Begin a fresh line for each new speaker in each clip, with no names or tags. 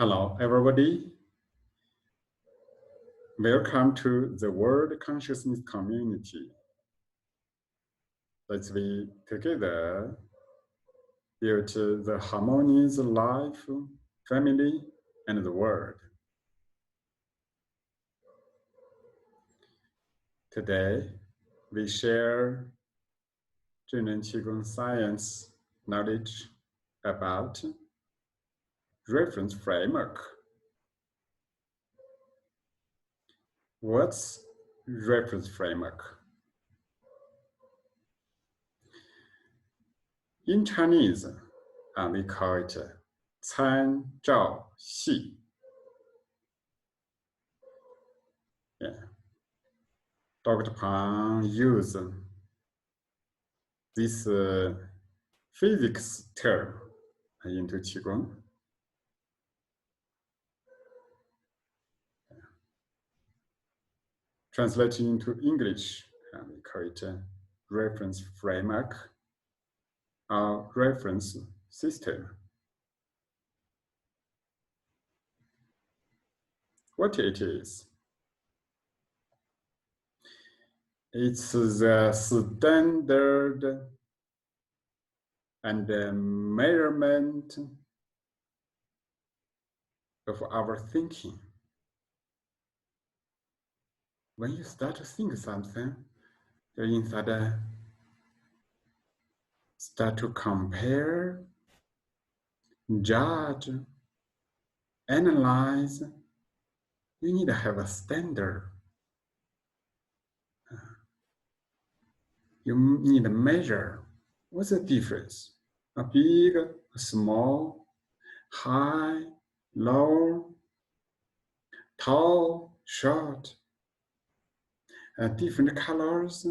Hello, everybody. Welcome to the World Consciousness Community. Let's be together, build the harmonious life, family, and the world. Today, we share Zhenren Qigong science knowledge about reference framework. What's reference framework? In Chinese, we call it 参照系. Yeah. Dr. Pang used this physics term into Qigong. Translating into English, we call it reference framework or reference system. What it is? It's the standard and the measurement of our thinking. When you start to think something, you inside start to compare, judge, analyze. You need to have a standard. You need to measure. What's the difference? A big, a small, high, low, tall, short, different colors.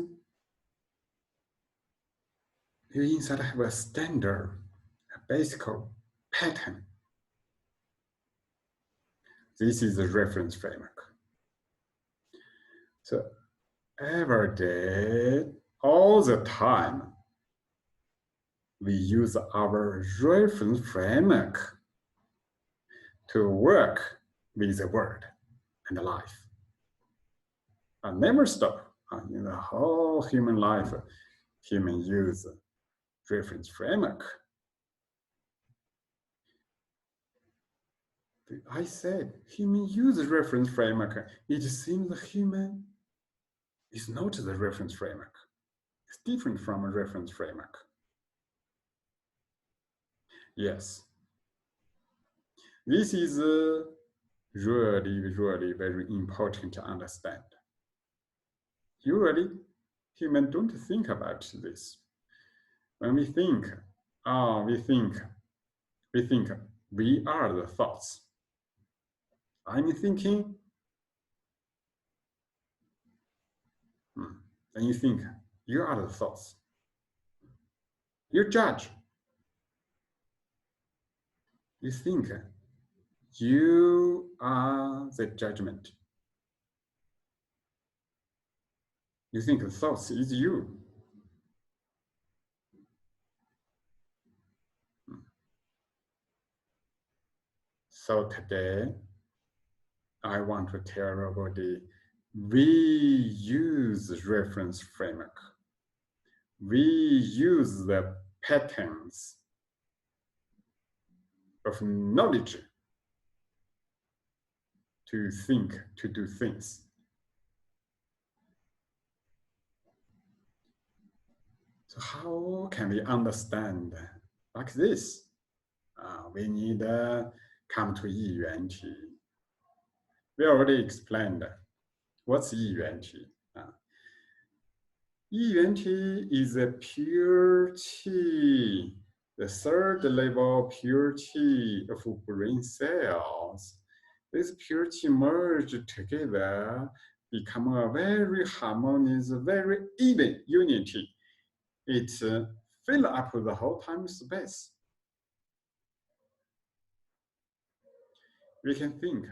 You inside have a standard, a basic pattern. This is the reference framework. So every day, all the time, we use our reference framework to work with the world and life. I never stop. In the whole human life, human use reference framework. I said, human use reference framework. It seems the human is not the reference framework. It's different from a reference framework. Yes. This is really very important to understand. Usually, humans don't think about this. When we think, we think we are the thoughts. I'm thinking, and you think you are the thoughts. You judge. You think you are the judgment. You think the thoughts is you. So today, I want to tell everybody, we use reference framework. We use the patterns of knowledge to think, to do things. So how can we understand like this? We need to come to Yiyuanti. We already explained what's Yiyuanti. Yiyuanti is a pure qi, the third level pure qi of brain cells. This pure qi merge together, become a very harmonious, very even unity. It fills up the whole time space. We can think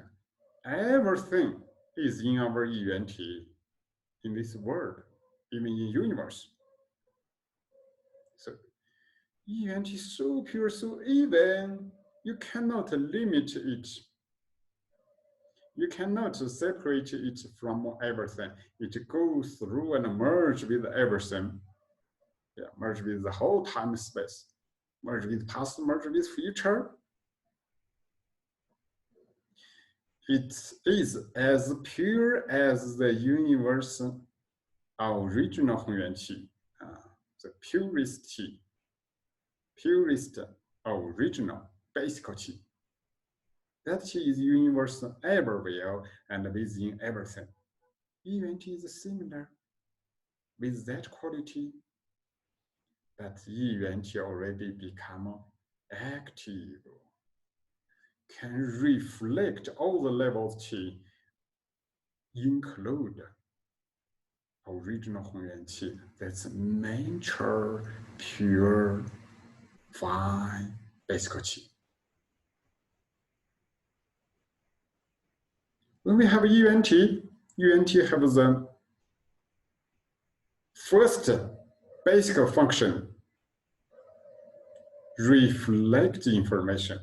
everything is in our Yiyuanti, in this world, even in universe. So Yiyuanti is so pure, so even, you cannot limit it You cannot separate it from everything. It goes through and merge with everything. Yeah, merge with the whole time space. Merge with past, merge with future. It is as pure as the universe original 恒源气 the purest original basic qi. That qi is universal everywhere and within everything. Yiyuanti is similar with that quality, but Yiyuanti already become active, can reflect all the levels qi, include original 恒源气 that's nature, pure, fine, basic qi. When we have Yiyuanti, Yiyuanti have the first basic function, reflect information,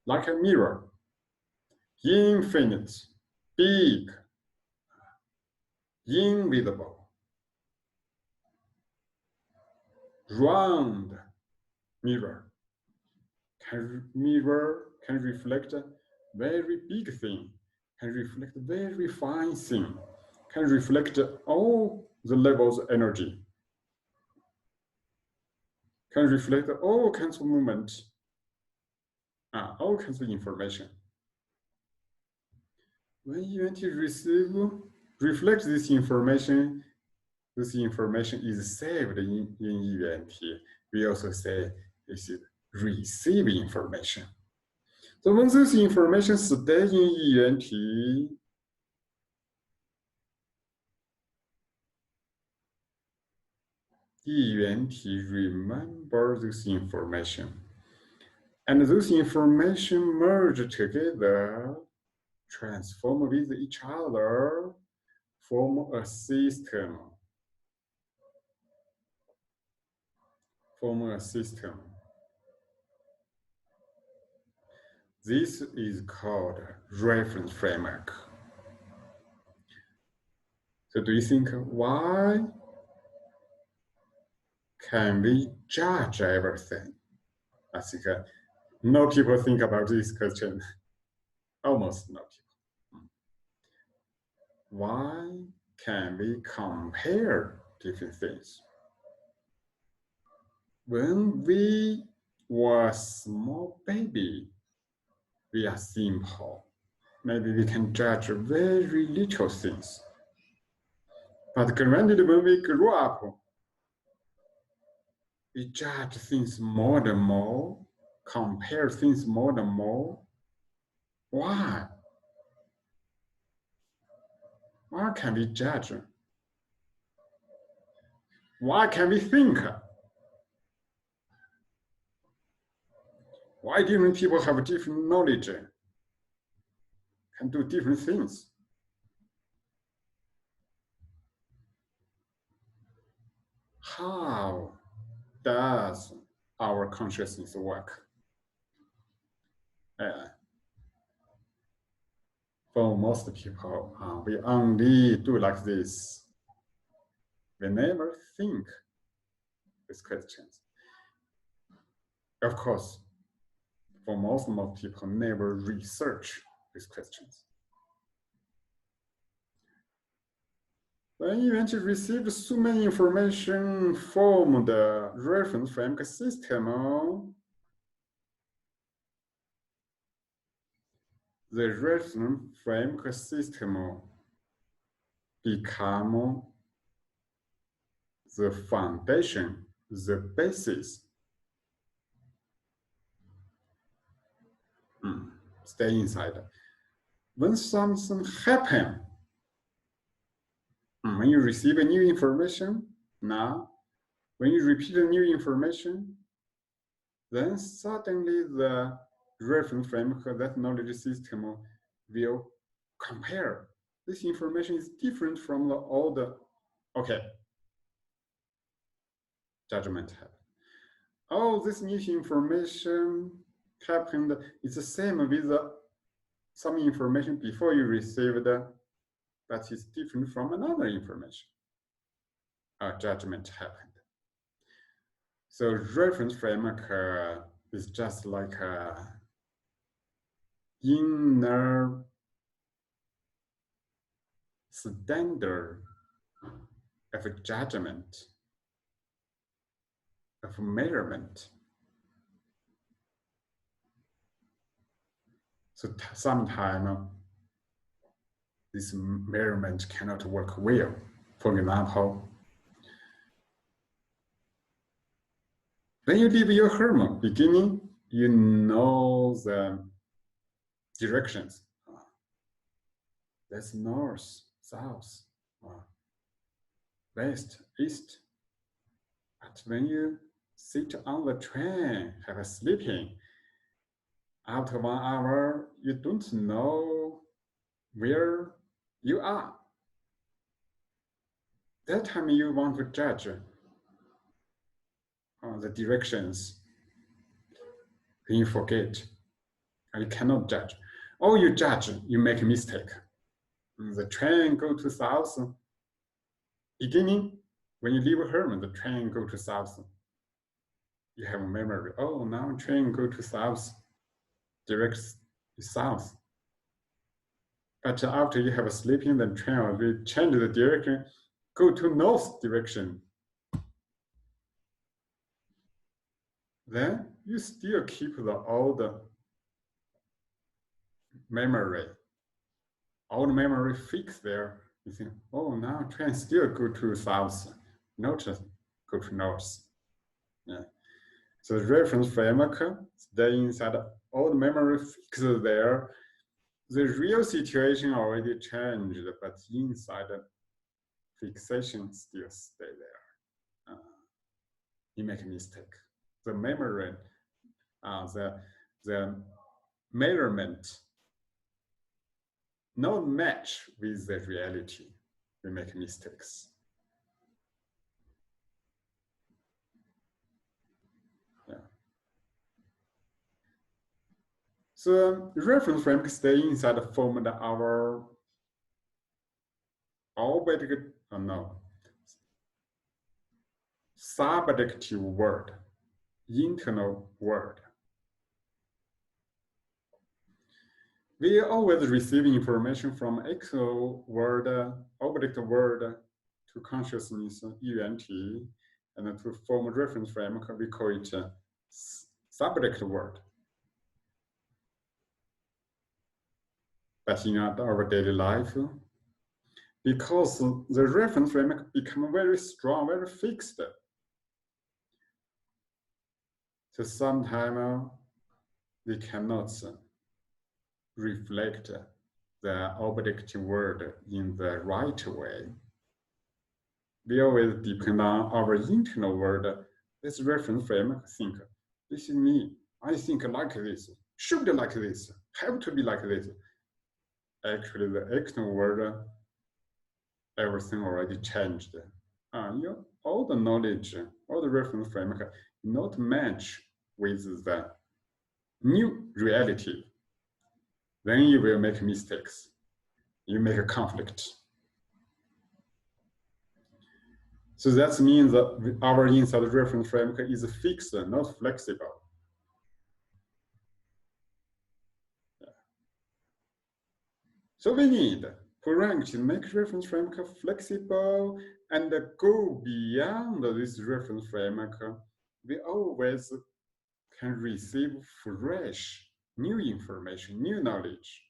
like a mirror, infinite, big, invisible, round mirror. Mirror can reflect a very big thing, can reflect very fine thing, can reflect all the levels of energy, can reflect all kinds of movement, all kinds of information. When Yiyuanti reflect this information is saved in Yiyuanti. We also say this is receive information. So when this information stays in Yiyuanti, Yiyuanti remember this information. And those information merge together, transform with each other, form a system. This is called reference framework. So do you think why can we judge everything? I think no people think about this question. Almost no people. Why can we compare different things? When we were a small baby, we are simple. Maybe we can judge very little things. But granted, when we grow up, we judge things more and more, compare things more and more. Why? Why can we judge? Why can we think? Why different people have different knowledge, can do different things? How does our consciousness work? For most people, we only do like this. We never think these questions. Of course, for most people, never research these questions. When you eventually receive so many information from the reference framework system, the reference framework system become the foundation, the basis. Stay inside. When something happens, when you receive a new information, now, when you repeat a new information, then suddenly the reference framework, that knowledge system will compare. This information is different from all the, okay, judgment happened. Oh, this new information happened, it's the same with some information before you received that is different from another information. A judgment happened. So reference framework is just like a inner standard of a judgment, of measurement. So sometimes this measurement cannot work well. For example, when you leave your home, beginning, you know the directions. That's north, south, west, east. But when you sit on the train, have a sleeping, after 1 hour, you don't know where you are. That time you want to judge the directions. Then you forget, and you cannot judge. Or you judge, you make a mistake. The train go to south. Beginning, when you leave home, the train go to south. You have a memory. Oh, now train go to south, directs south. But after you have a sleeping, the train will change the direction, go to north direction. Then you still keep the old memory. Old memory fixed there. You think, oh, now train still go to south, not go to north. Yeah. So the reference framework stay inside old memory fixed there. The real situation already changed, but inside fixation still stay there. You make a mistake. The memory, the measurement not match with the reality. We make mistakes. Yeah. So reference framework stay inside the form of our subjective word, internal word. We always receive information from external word, object word to consciousness, Yiyuanti, and to form a reference framework, we call it subject word. But in our daily life, because the reference framework become very strong, very fixed, so sometimes we cannot reflect the objective word in the right way. We always depend on our internal word. This reference framework think, this is me, I think like this, should be like this, have to be like this. Actually, the external word, everything already changed. All the knowledge, all the reference framework not match with the new reality. Then you will make mistakes. You make a conflict. So that means that our inside reference framework is fixed, not flexible. Yeah. So we need to make reference framework flexible and go beyond this reference framework. We always can receive fresh, new information, new knowledge,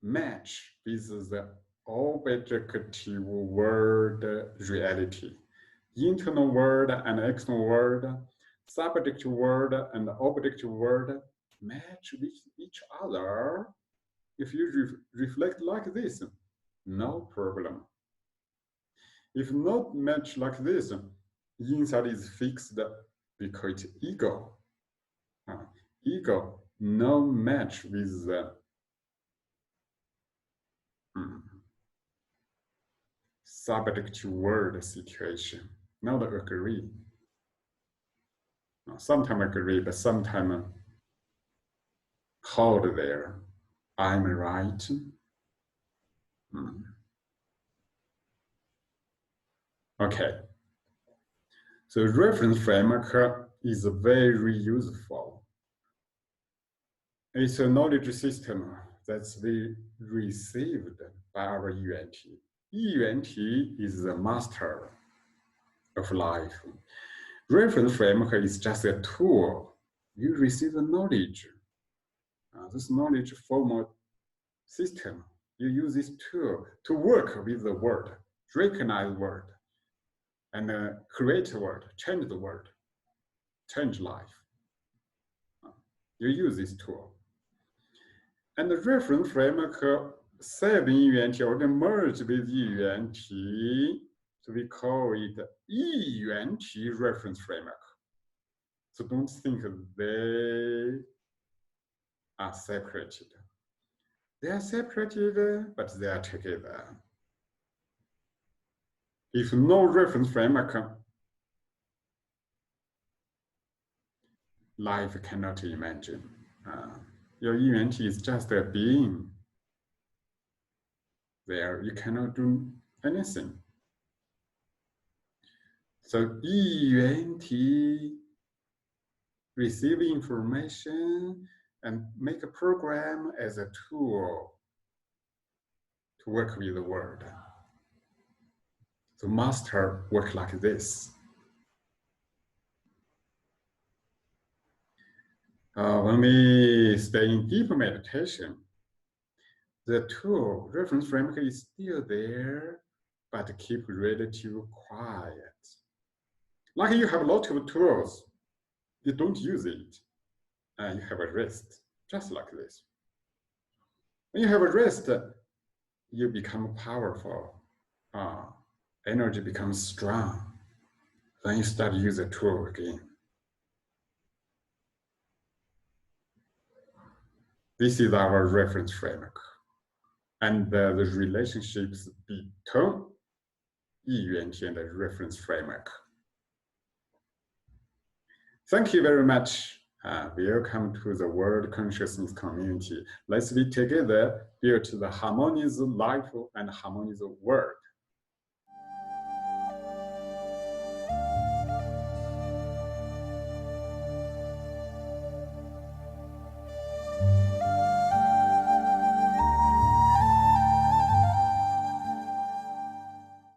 match with the objective word reality. Internal word and external word, subjective word and objective word match with each other. If you reflect like this, no problem. If not match like this, inside is fixed, we call it ego. Ego, no match with the subjective word situation, not agree. Sometimes agree, but sometimes code there. I'm right. Okay. So reference framework is very useful. It's a knowledge system that's received by our Yiyuanti. Yiyuanti is the master of life. Reference framework is just a tool. You receive the knowledge. This knowledge form a system. You use this tool to work with the world, recognize the world, and create a world, change the world, change life. You use this tool. And the reference framework saved in Yiyuanti or merged with Yiyuanti, so we call it Yiyuanti reference framework. So don't think they are separated. They are separated, but they are together. If no reference framework, life cannot imagine. Your Yiyuanti is just a being. There, you cannot do anything. So Yiyuanti receive information and make a program as a tool to work with the world. So master work like this. When we stay in deep meditation, the tool reference framework is still there, but keep relatively quiet. Like you have a lot of tools, you don't use it, and you have a rest, just like this. When you have a rest, you become powerful. Energy becomes strong. Then you start to use the tool again. This is our reference framework. And the relationships between Yiyuanti and the reference framework. Thank you very much. Welcome to the World Consciousness Community. Let's be together, build the harmonious life and harmonious world.